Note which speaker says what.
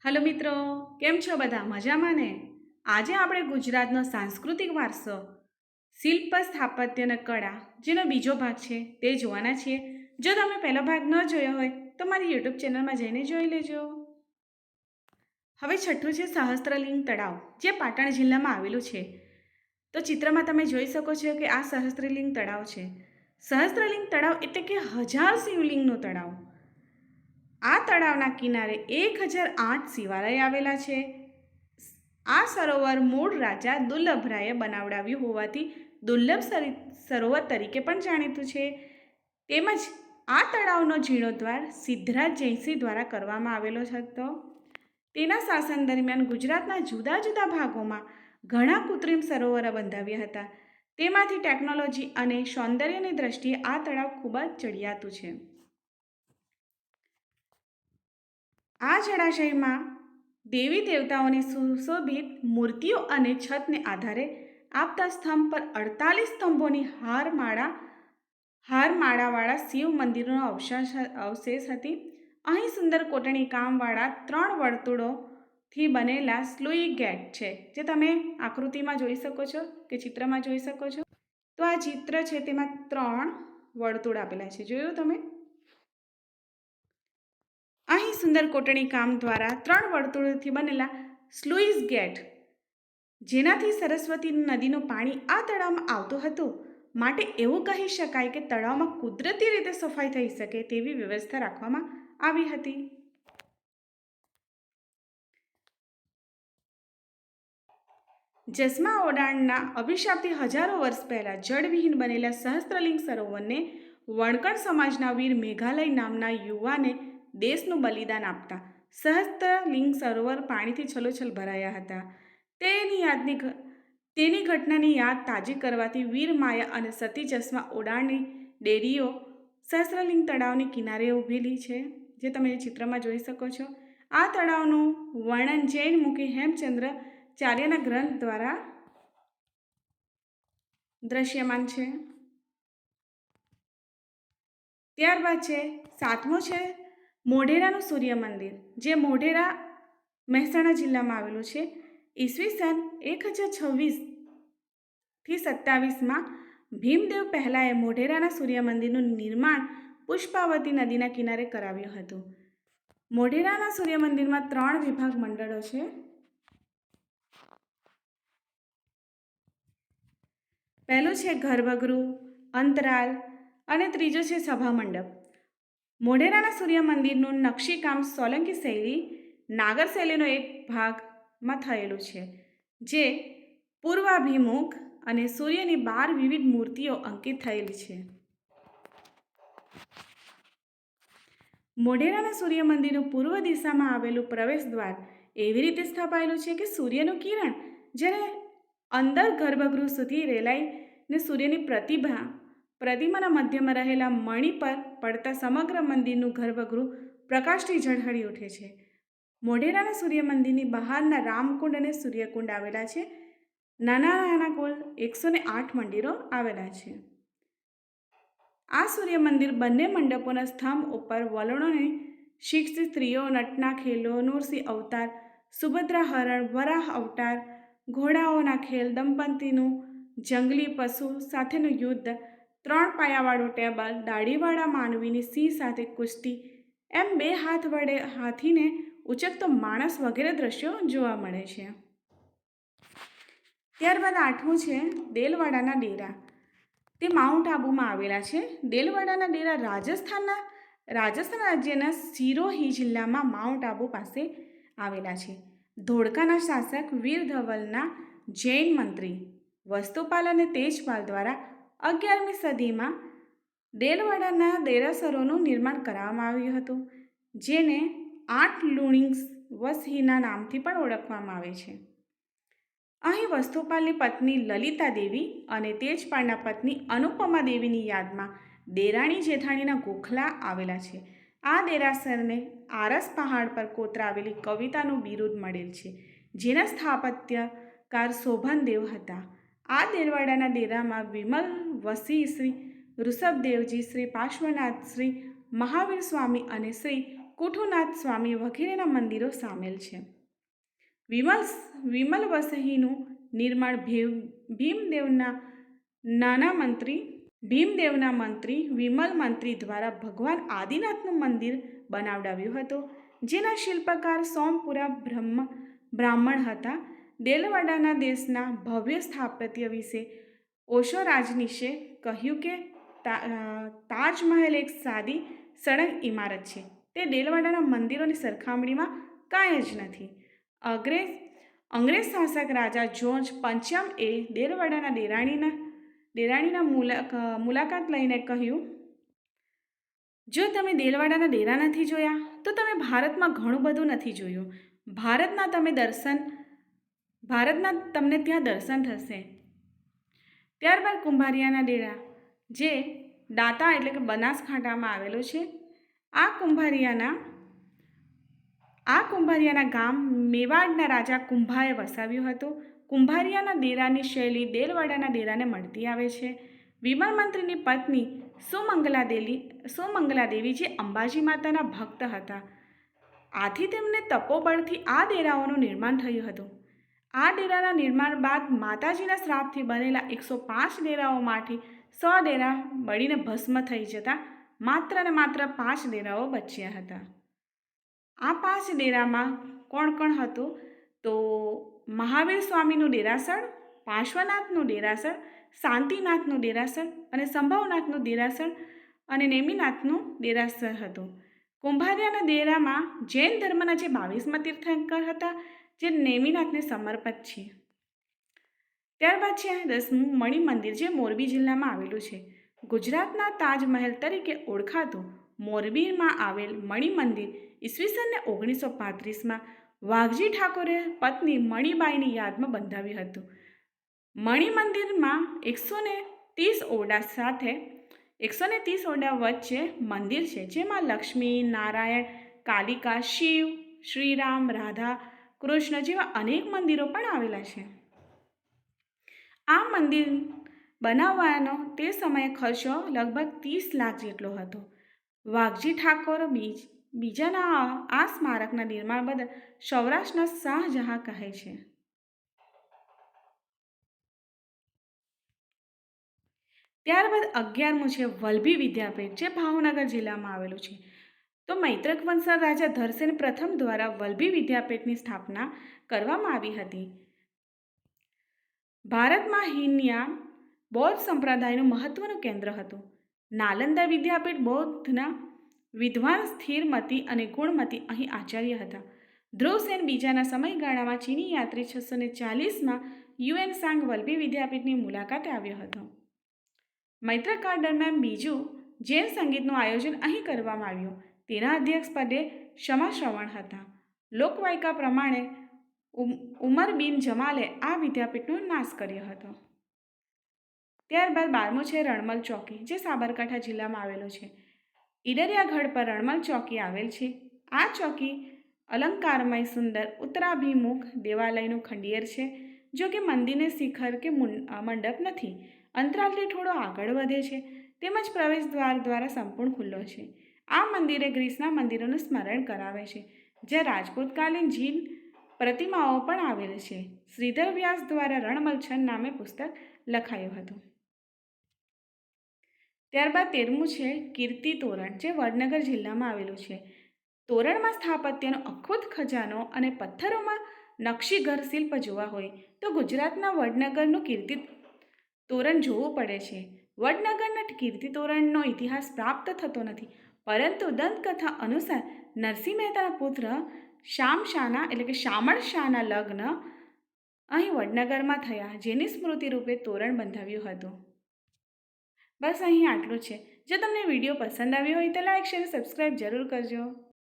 Speaker 1: Hello મિત્રો, કેમ છો બધા? મજામાં ને? આજે આપણે ગુજરાતનો સાંસ્કૃતિક વારસો શિલ્પ સ્થાપત્ય અને કળા જેનો બીજો ભાગ છે તે જોવાના છીએ. જો તમે પહેલો ભાગ ન જોયો હોય તો મારી યુટ્યુબ ચેનલમાં જઈને જોઈ લેજો. હવે છઠ્ઠું છે સહસ્ત્રલિંગ તળાવ, જે પાટણ જિલ્લામાં આવેલું છે. તો ચિત્રમાં તમે જોઈ શકો છો કે આ સહસ્ત્રલિંગ તળાવ છે. સહસ્ત્રલિંગ તળાવ એટલે કે 1000 શિવલિંગનું તળાવ. આ તળાવના કિનારે 1008 શિવાલય આવેલા છે. આ સરોવર મૂળ રાજા દુર્લભરાયે બનાવડાવ્યું હોવાથી દુર્લભ સરોવર તરીકે પણ જાણીતું છે. તેમજ આ તળાવનો જીર્ણોદ્ધાર સિદ્ધરાજ જયસિંહ દ્વારા કરવામાં આવેલો હતો. તેના શાસન દરમિયાન ગુજરાતના જુદા જુદા ભાગોમાં ઘણા કૃત્રિમ સરોવરો બંધાવ્યા હતા. તેમાંથી ટેકનોલોજી અને સૌંદર્યની દ્રષ્ટિએ આ તળાવ ખૂબ જ ચડિયાતું છે. આ જળાશયમાં દેવી દેવતાઓની સુશોભિત મૂર્તિઓ અને છતને આધારે આપતા સ્તંભ પર 48 સ્તંભોની હારમાળાવાળા શિવ મંદિરનો અવશેષ હતી. અહીં સુંદર કોટણી કામવાળા 3 વર્તુળોથી બનેલા સ્લુઇસ ગેટ છે, જે તમે આકૃતિમાં જોઈ શકો છો કે ચિત્રમાં જોઈ શકો છો. તો આ ચિત્ર છે તેમાં 3 વર્તુળ આપેલા છે, જોયું તમે? અહીં સુંદર કોટણી કામ દ્વારા 3 વર્તુળોથી બનેલા સ્લુઇસ ગેટ, જેનાથી સરસ્વતી નદીનું પાણી આ તળાવમાં આવતું હતું. માટે એવું કહી શકાય કે તળાવમાં કુદરતી રીતે સફાઈ થઈ શકે તેવી વ્યવસ્થા રાખવામાં આવી હતી. જસમા ઓડાણના અભિશાપથી હજારો વર્ષ પહેલાં જળવિહીન બનેલા સહસ્ત્રલિંગ સરોવરને વણકર સમાજના વીર મેઘાલય નામના યુવાને દેશનું બલિદાન આપતા સહસ્ત્રલિંગ સરોવર પાણીથી છલોછલ ભરાયા હતા. તેની ઘટનાની યાદ તાજી કરવાથી વીર માયા અને સતી જસમા ઓડાણની ડેરીઓ સહસ્ત્રલિંગ તળાવની કિનારે ઊભેલી છે, જે તમે ચિત્રમાં જોઈ શકો છો. આ તળાવનું વર્ણન જૈન મુખી હેમચંદ્ર ચાર્યના ગ્રંથ દ્વારા દ્રશ્યમાન છે. ત્યારબાદ છે 7મું છે મોઢેરાનું સૂર્ય મંદિર, જે મોઢેરા મહેસાણા જિલ્લામાં આવેલું છે. ઈસવીસન 1026થી 27માં ભીમદેવ પહેલાએ મોઢેરાના સૂર્ય મંદિરનું નિર્માણ પુષ્પાવતી નદીના કિનારે કરાવ્યું હતું. મોઢેરાના સૂર્ય મંદિરમાં 3 વિભાગ મંડળો છે. પહેલું છે ગર્ભગૃહ, અંતરાલ અને ત્રીજો છે સભા મંડપ. મોઢેરાના સૂર્ય મંદિરનું નકશીકામ સોલંકી શૈલી, નાગર શૈલીનો એક ભાગમાં થયેલું છે, જે પૂર્વાભિમુખ અને સૂર્યની 12 વિવિધ મૂર્તિઓ અંકિત થયેલી છે. મોઢેરાના સૂર્ય મંદિરનું પૂર્વ દિશામાં આવેલું પ્રવેશ દ્વાર એવી રીતે સ્થાપાયેલું છે કે સૂર્યનું કિરણ જ્યારે અંદર ગર્ભગૃહ સુધી રેલાઈને સૂર્યની પ્રતિમાના મધ્યમાં રહેલા મણિ પર પડતા સમગ્ર મંદિરનું ગર્ભગૃહ પ્રકાશથી ઝળહળી ઉઠે છે. મોઢેરાના સૂર્ય મંદિરની બહારના રામકુંડ અને સૂર્યકુંડ આવેલા છે. નાના નાના કુલ 108 મંદિરો આવેલા છે. આ સૂર્ય મંદિર બંને મંડપોના સ્તંભ ઉપર વલણોને શિક્ષિત સ્ત્રીઓ, નટના ખેલો, નૃસિંહ અવતાર, સુભદ્રા હરણ, વરાહ અવતાર, ઘોડાઓના ખેલ, દંપતીનું જંગલી પશુ સાથેનું યુદ્ધ, 3 પાયાવાળું ટેબલ, દાઢીવાળા માનવીની સિંહ સાથે કુસ્તી, એમ 2 હાથ વડે હાથીને ઉચકતો માણસ વગેરે દ્રશ્યો જોવા મળે છે. ત્યારબાદ 8મું છે દેલવાડાના ડેરા. તે માઉન્ટ આબુમાં આવેલા છે. દેલવાડાના ડેરા રાજસ્થાન રાજ્યના સિરોહી જિલ્લામાં માઉન્ટ આબુ પાસે આવેલા છે. ધોળકાના શાસક વીર ધવલના જૈન મંત્રી વસ્તુપાલ અને તેજપાલ દ્વારા 11મી સદીમાં દેલવાડાના દેરાસરોનું નિર્માણ કરવામાં આવ્યું હતું, જેને 8 લુણિંગ વસહીના નામથી પણ ઓળખવામાં આવે છે. અહીં વસ્તુપાલની પત્ની લલિતા દેવી અને તેજપાલના પત્ની અનુપમા દેવીની યાદમાં દેરાણી જેઠાણીના ગોખલા આવેલા છે. આ દેરાસરને આરસ પહાડ પર કોતરાવેલી કવિતાનું બિરુદ મળેલ છે, જેના સ્થાપત્યકાર શોભનદેવ હતા. આ દેલવાડાના ડેરામાં વિમલ વસી, શ્રી ઋષભદેવજી, શ્રી પાર્શ્વનાથ, શ્રી મહાવીર સ્વામી અને શ્રી કુઠુનાથ સ્વામી વગેરેના મંદિરો સામેલ છે. વિમલ વસહીનું નિર્માણ ભીમદેવના મંત્રી વિમલ મંત્રી દ્વારા ભગવાન આદિનાથનું મંદિર બનાવડાવ્યું હતું, જેના શિલ્પકાર સોમપુરા બ્રાહ્મણ હતા. દેલવાડાના દેશના ભવ્ય સ્થાપત્ય વિશે ઓશો રાજનીશે કહ્યું કે તાજમહેલ એક સાદી સળંગ ઇમારત છે. તે દેલવાડાના મંદિરોની સરખામણીમાં કાંઈ જ નથી. અંગ્રેજ શાસક રાજા જ્યોર્જ પંચમએ દેલવાડાના દેરાણીના મુલાકાત લઈને કહ્યું, જો તમે દેલવાડાના ડેરા નથી જોયા તો તમે ભારતમાં ઘણું બધું નથી જોયું. ભારતના તમને ત્યાં દર્શન થશે. ત્યારબાદ કુંભારિયાના ડેરા, જે દાંતા એટલે કે બનાસકાંઠામાં આવેલો છે. આ કુંભારિયાના ગામ મેવાડના રાજા કુંભાએ વસાવ્યું હતું. કુંભારિયાના ડેરાની શૈલી દેલવાડાના ડેરાને મળતી આવે છે. વિમલ મંત્રીની પત્ની સુમંગલા દેવી જે અંબાજી માતાના ભક્ત હતા. આથી તેમને તપોબળથી આ ડેરાઓનું નિર્માણ થયું હતું. આ ડેરાના નિર્માણ બાદ માતાજીના શ્રાપથી બનેલા 105 ડેરાઓમાંથી 100 ડેરા બળીને ભસ્મ થઈ જતા માત્ર ને માત્ર 5 ડેરાઓ બચ્યા હતા. આ 5 ડેરામાં કોણ કોણ હતું? તો મહાવીર સ્વામીનું ડેરાસર, પાર્શ્વનાથનું ડેરાસર, શાંતિનાથનું ડેરાસર અને સંભવનાથનું ડેરાસર અને નેમિનાથનું ડેરાસર હતું. કુંભારિયાના ડેરામાં જૈન ધર્મના જે 22મા તીર્થંકર હતા, જે નેમિનાથને સમર્પિત છે. ત્યારબાદ છે 10મું મણિ મંદિર, જે મોરબી જિલ્લામાં આવેલું છે. ગુજરાતના તાજમહેલ તરીકે ઓળખાતું મોરબીમાં આવેલ મણિ મંદિર ઈસવીસન 1935માં વાઘજી ઠાકોરે પત્ની મણિબાઈની યાદમાં બંધાવ્યું હતું. મણિ મંદિરમાં 130 ઓરડા સાથે 130 ઓરડા વચ્ચે મંદિર છે, જેમાં લક્ષ્મી, નારાયણ, કાલિકા, શિવ, શ્રીરામ, રાધા, કૃષ્ણ જેવા અનેક મંદિરો પણ આવેલા છે. આ મંદિર બનાવવાનો તે સમયે ખર્ચો લગભગ 30 લાખ જેટલો હતો. વાઘજી ઠાકોર બીજાના આ સ્મારકના નિર્માણ બદલ સૌરાષ્ટ્રના શાહજહાં કહે છે. ત્યારબાદ 11મું છે વલ્લભી વિદ્યાપીઠ, જે ભાવનગર જિલ્લામાં આવેલું છે. તો મૈત્રક વંશના રાજા ધરસેન પ્રથમ દ્વારા વલ્લભી વિદ્યાપીઠની સ્થાપના કરવામાં આવી હતી. ભારતમાં હીનયાન બૌદ્ધ સંપ્રદાયનું મહત્વનું કેન્દ્ર હતું. નાલંદા વિદ્યાપીઠ બૌદ્ધના વિદ્વાન સ્થિરમતી અને ગુણમતી અહીં આચાર્ય હતા. ધ્રુવસેન બીજાના સમયગાળામાં ચીની યાત્રી 640માં યુએનસાંગ વલ્લભી વિદ્યાપીઠની મુલાકાતે આવ્યો હતો. મૈત્રકાળ દરમિયાન બીજું જૈન સંગીતનું આયોજન અહીં કરવામાં આવ્યું. તેના અધ્યક્ષ પદે શમા શ્રવણ હતા. લોકવાયકા પ્રમાણે ઉમર બિન જમાલે આ વિદ્યાપીઠનો નાશ કર્યો હતો. ત્યારબાદ 12મું છે રણમલ ચોકી, જે સાબરકાંઠા જિલ્લામાં આવેલો છે. ઈડરિયા ગઢ પર રણમલ ચોકી આવેલ છે. આ ચોકી અલંકારમય સુંદર ઉત્તરાભિમુખ દેવાલયનું ખંડિયેર છે. જો કે મંદિરને શિખર કે મંડપ નથી. અંતરાલથી થોડો આગળ વધે છે, તેમજ પ્રવેશ દ્વાર દ્વારા સંપૂર્ણ ખુલ્લો છે. આ મંદિરે ગ્રીસના મંદિરોનું સ્મરણ કરાવે છે, જ્યાં રાજપૂતકાલીન જીન પ્રતિમાઓ પણ આવેલ છે. શ્રીધર વ્યાસ દ્વારા રણમલછંદ નામે પુસ્તક લખાયું હતું. ત્યારબાદ 13મું છે કીર્તિ તોરણ, જે વડનગર જિલ્લામાં આવેલું છે. તોરણમાં સ્થાપત્યનો અખૂટ ખજાનો અને પથ્થરોમાં નકશીઘર શિલ્પ જોવા હોય તો ગુજરાતના વડનગરનું કીર્તિ તોરણ જોવું પડે છે. વડનગરના કીર્તિ તોરણનો ઇતિહાસ પ્રાપ્ત થતો નથી, પરંતુ દંતકથા અનુસાર નરસિંહ મહેતાના પુત્ર શામળ શાહના લગ્ન અહીં વડનગરમાં થયા, જેની સ્મૃતિ રૂપે તોરણ બંધાવ્યું હતું. બસ અહીં આટલું છે. જો તમને વિડીયો પસંદ આવ્યો હોય તો લાઈક, શેર, સબસ્ક્રાઈબ જરૂર કરજો.